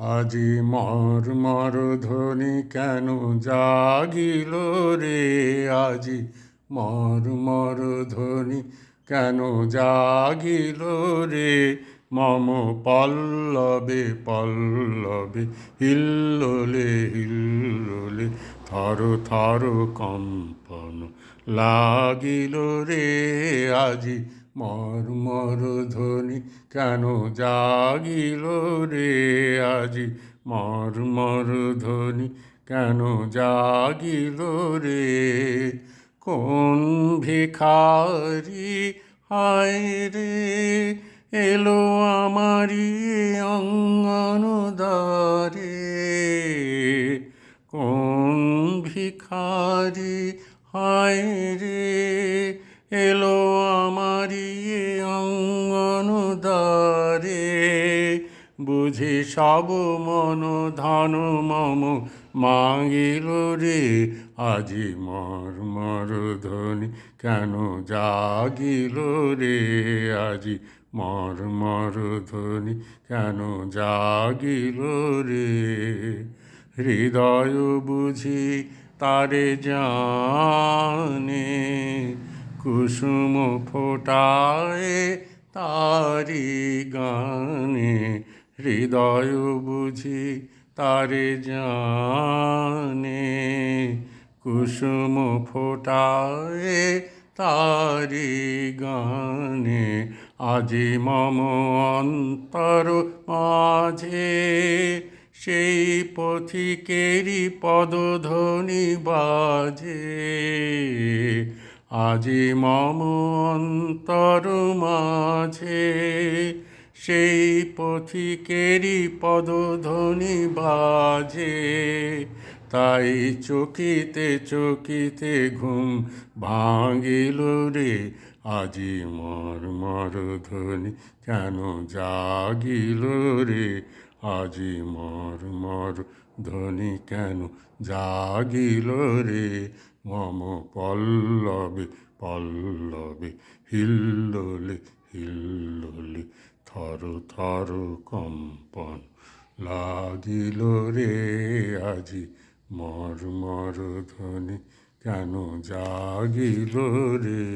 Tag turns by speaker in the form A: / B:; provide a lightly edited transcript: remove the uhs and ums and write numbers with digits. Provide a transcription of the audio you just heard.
A: আজি মর্মর ধ্বনি কেন জাগিল রে, আজি মর্মর ধ্বনি কেন জাগিল রে, মম পল্লবে পল্লবে হিল্লোলে হিল্লোলে থর থর কম্পন লাগিল রে, আজি মর্মর ধ্বনি কেন জাগিল রে, আজি মর্মর ধ্বনি কেন জাগিল রে। কোন ভিখারি হায় রে এলো আমারি অঙ্গন দ্বারে, কোন ভিখারি হায় রে এলো আমারি অঙ্গন দ্বারে, বুঝি সব মন ধন মম মাগিল রে, আজি মর্মর ধ্বনি কেন জাগিল রে, আজি মর্মর ধ্বনি কেন জাগিল রে। হৃদয় বুঝি তারে জানে, কুসুম ফোটায় তারি গানে, হৃদয় বুঝি তারে জানে, কুসুম ফোটায় তারি গানে, আজি মম অন্তর মাঝে সেই পথিকেরই পদধ্বনি বাজে, আজি মম অন্তর মাঝে সেই পথিকেরই পদধ্বনি বাজে, তাই চকিতে চকিতে ঘুম ভাঙিল রে, আজি মর্মর ধ্বনি কেন জাগিল রে, আজি মর্মর ধ্বনি কেন জাগিল রে, মম পল্লবে পল্লবে হিল্লোলে হিল্লোলে থর থর কম্পন লাগিল রে, আজি মর্মর ধ্বনি কেন জাগিল রে।